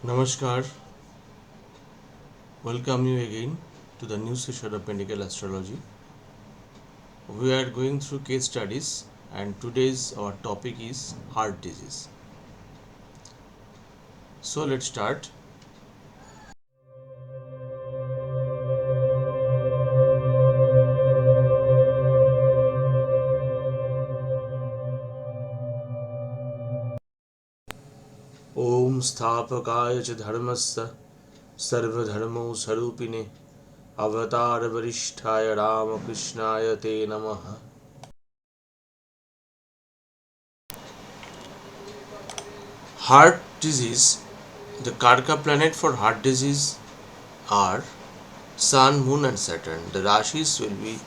Namaskar, welcome you again to the new session of medical astrology. We are going through case studies, and today's our topic is heart disease. So let's start. Om Sthapakaya च धर्मस्य सर्वधर्मो स्वरूपिणे अवतार वरिष्ठाय रामकृष्णाय ते नमः. Heart disease. The Karka planet for heart disease are Sun, Moon, and Saturn. The Rashis will be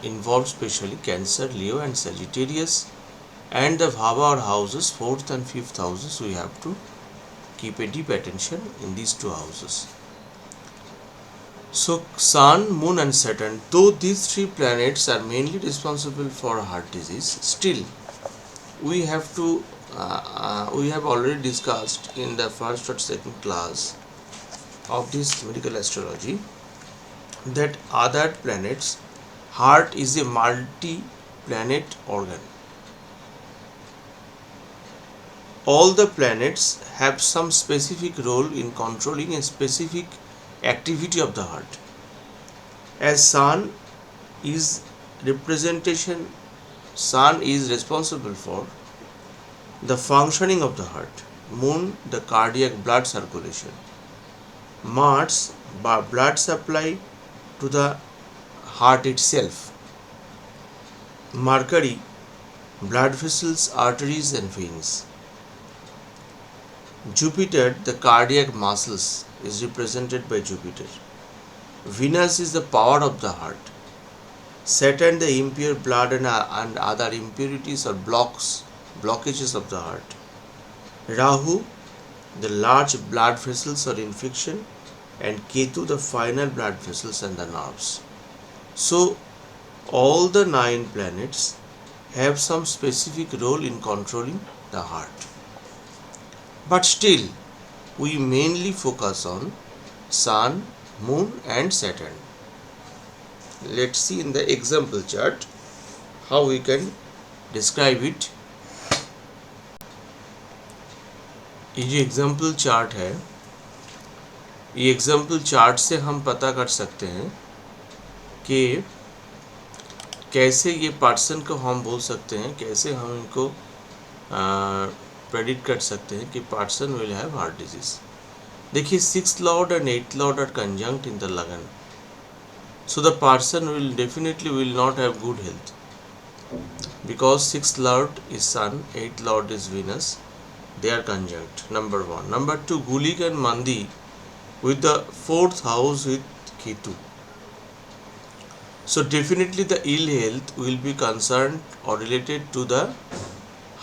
involved, especially Cancer, Leo, and Sagittarius. And the Bhava or houses, 4th and 5th houses, we have to keep a deep attention in these two houses. So, Sun, Moon, and Saturn, though these three planets are mainly responsible for heart disease, still we have to we have already discussed in the first or second class of this medical astrology that other planets, heart is a multi-planet organ. All the planets have some specific role in controlling a specific activity of the heart. As Sun is representation, Sun is responsible for the functioning of the heart. Moon, the cardiac blood circulation. Mars, blood supply to the heart itself. Mercury, blood vessels, arteries, and veins. Jupiter, the cardiac muscles, is represented by Jupiter. Venus is the power of the heart. Saturn, the impure blood and other impurities or blockages of the heart. Rahu, the large blood vessels or infection, and Ketu, the final blood vessels and the nerves. So, all the 9 planets have some specific role in controlling the heart. But still, we mainly focus on Sun, Moon, and Saturn. Let's see in the example chart how we can describe it. ये जो example chart है, ये example chart से हम पता कर सकते हैं कि कैसे ये पर्सन को हम बोल सकते हैं, कैसे हम इनको प्रेडिक्ट कर सकते हैं कि person will have heart disease. देखिए 6th lord and 8th lord are conjunct in the Lagan, so the person will definitely not have good health because 6th lord is Sun, 8th lord is Venus. They are conjunct. Number 1. Number 2, Gulik and Mandi with the 4th house with Ketu. So definitely the ill health will be concerned or related to the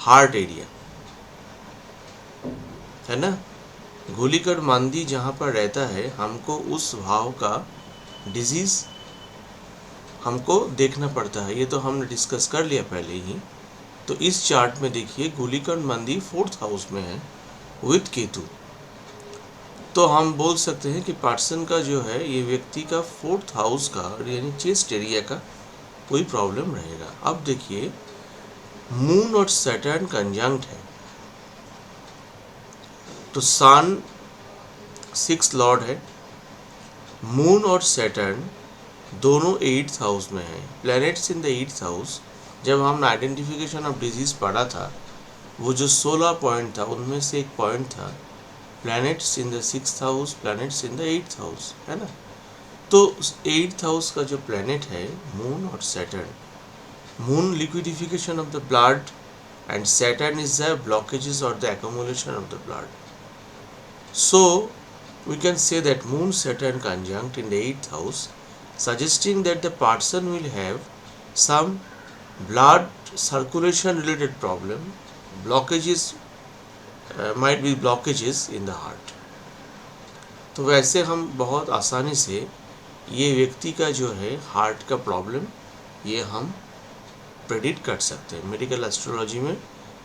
heart area, है ना. गुलिक और मंदी जहाँ पर रहता है, हमको उस भाव का डिजीज हमको देखना पड़ता है. ये तो हमने डिस्कस कर लिया पहले ही. तो इस चार्ट में देखिए गुलिक और मंदी 4th हाउस में है विथ केतु. तो हम बोल सकते हैं कि पर्सन का जो है, ये व्यक्ति का 4th हाउस का यानी चेस्ट एरिया का कोई प्रॉब्लम रहेगा. अब देखिए मून और सैटर्न कंजंक्ट है, तो सन 6th लॉर्ड है, मून और सैटर्न दोनों 8th हाउस में है. Planets in the 8th house, जब हमने आइडेंटिफिकेशन ऑफ डिजीज पढ़ा था, वो जो 16 पॉइंट था उनमें से एक पॉइंट था planets in the 6th house, planets in the 8th house, है ना. तो 8th हाउस का जो प्लैनेट है मून और Saturn, moon liquidification of the blood and Saturn is the blockages और the accumulation of the blood. So we can say that moon Saturn conjunct in the 8th house, suggesting that the person will have some blood circulation related problem, blockages, might be blockages in the heart. तो वैसे हम बहुत आसानी से ये व्यक्ति का जो है हार्ट का प्रॉब्लम ये हम प्रेडिक्ट कर सकते हैं. मेडिकल एस्ट्रोलॉजी में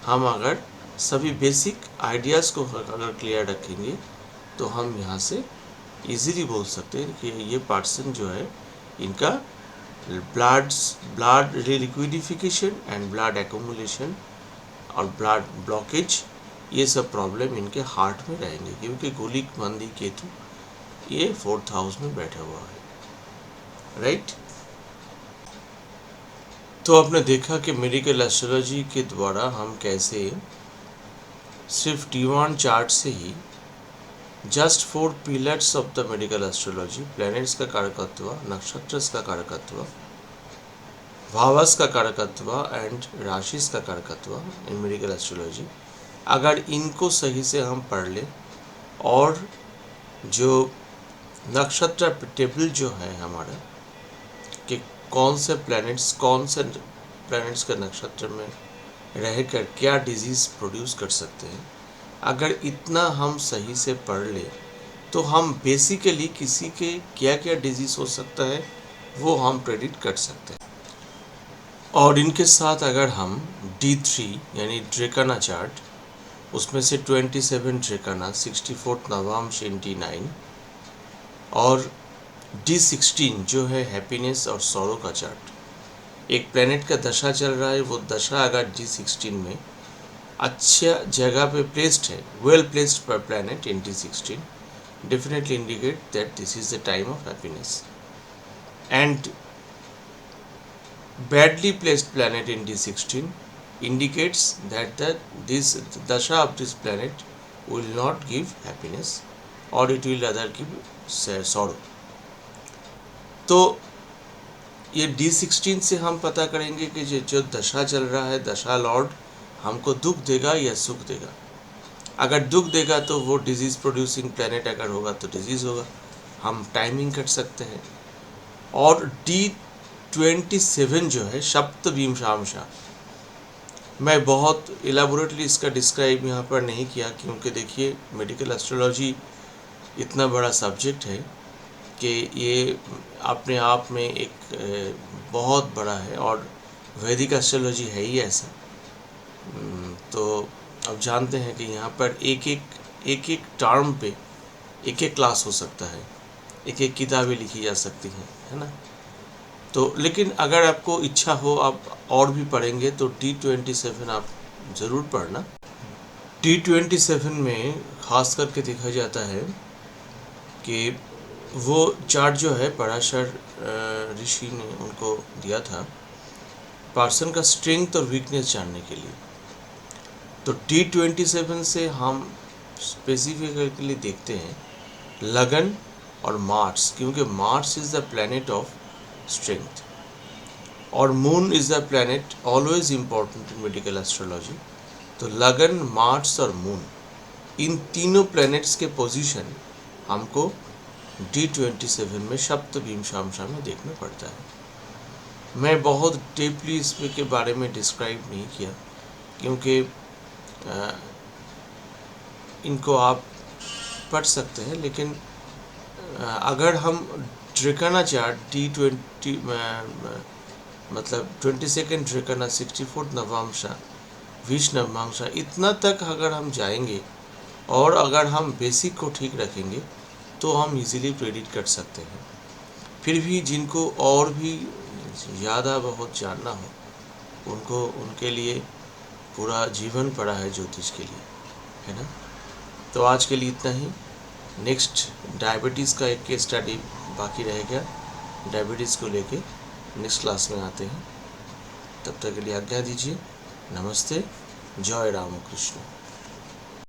हम अगर सभी बेसिक आइडियाज़ को अगर क्लियर रखेंगे तो हम यहाँ से इजीली बोल सकते हैं कि ये पर्सन जो है इनका ब्लड लिक्विडिफिकेशन एंड ब्लड एक्यूमुलेशन और ब्लड ब्लॉकेज, ये सब प्रॉब्लम इनके हार्ट में रहेंगे, क्योंकि गुलिक मंदी केतु ये 4th हाउस में बैठा हुआ है, राइट। तो आपने देखा कि मेडिकल एस्ट्रोलॉजी के द्वारा हम कैसे सिर्फ D1 चार्ट से ही just 4 pillars of the medical astrology, planets का कारकत्व, नक्षत्रस का कारकत्व, भावस का कारकत्व एंड राशिस का कारकत्व इन मेडिकल एस्ट्रोलॉजी, अगर इनको सही से हम पढ़ लें और जो नक्षत्र टेबल जो है हमारा कि कौन से प्लैनेट्स के नक्षत्र में रहकर क्या डिजीज़ प्रोड्यूस कर सकते हैं, अगर इतना हम सही से पढ़ ले तो हम बेसिकली किसी के क्या क्या डिजीज़ हो सकता है वो हम प्रेडिक्ट कर सकते हैं। और इनके साथ अगर हम D3 यानी ड्रेकाना चार्ट, उसमें से 27 ड्रेकाना, 64 नवांश इंटी 9 और D16 जो है हैप्पीनेस और सौरो का चार्ट, एक प्लेनेट का दशा चल रहा है, वो दशा अगर D16 में अच्छा जगह पे प्लेस्ड है, वेल प्लेस्ड पर planet in D16 definitely indicate that this is the time of happiness, and badly placed planet in D16 indicates that this dasha of this planet will not give happiness or it will rather give sorrow. तो ये D16 से हम पता करेंगे कि जो दशा चल रहा है, दशा लॉर्ड हमको दुख देगा या सुख देगा। अगर दुख देगा तो वो डिजीज़ प्रोड्यूसिंग प्लैनेट अगर होगा तो डिजीज़ होगा, हम टाइमिंग कर सकते हैं। और D27 जो है सप्तविंशांशा, मैं बहुत इलाबोरेटली इसका डिस्क्राइब यहाँ पर नहीं किया, क्योंकि देखिए मेडिकल एस्ट्रोलॉजी इतना बड़ा सब्जेक्ट है कि ये अपने आप में एक बहुत बड़ा है, और वैदिक एस्ट्रोलॉजी है ही ऐसा। तो अब जानते हैं कि यहाँ पर एक एक टर्म पे एक एक क्लास हो सकता है, एक एक किताबें लिखी जा सकती हैं, है ना। तो लेकिन अगर आपको इच्छा हो आप और भी पढ़ेंगे तो D27 आप ज़रूर पढ़ना। D27 में ख़ास करके देखा जाता है कि वो चार्ट जो है पराशर ऋषि ने उनको दिया था पर्सन का स्ट्रेंथ और वीकनेस जानने के लिए। तो D27 से हम स्पेसिफिकली देखते हैं लगन और मार्स, क्योंकि Mars is the planet of strength और moon is the planet always important in medical astrology. तो लगन, मार्स और मून, इन तीनों प्लैनेट्स के पोजीशन हमको D27 में सप्तविंशांशा में देखना पड़ता है। मैं बहुत डीपली इसके बारे में डिस्क्राइब नहीं किया, क्योंकि इनको आप पढ़ सकते हैं, लेकिन अगर हम ड्रेकाना चार्ट D20 मतलब 22nd ड्रेकाना, 64 नवांशा, 20 नवांशा, इतना तक अगर हम जाएंगे और अगर हम बेसिक को ठीक रखेंगे तो हम इजीली प्रेडिक्ट कर सकते हैं। फिर भी जिनको और भी ज़्यादा बहुत जानना हो उनके लिए पूरा जीवन पड़ा है ज्योतिष के लिए, है ना। तो आज के लिए इतना ही। नेक्स्ट डायबिटीज़ का एक केस स्टडी बाकी रह गया, डायबिटीज़ को लेके नेक्स्ट क्लास में आते हैं। तब तक के लिए आज्ञा दीजिए। नमस्ते, जय राम कृष्ण।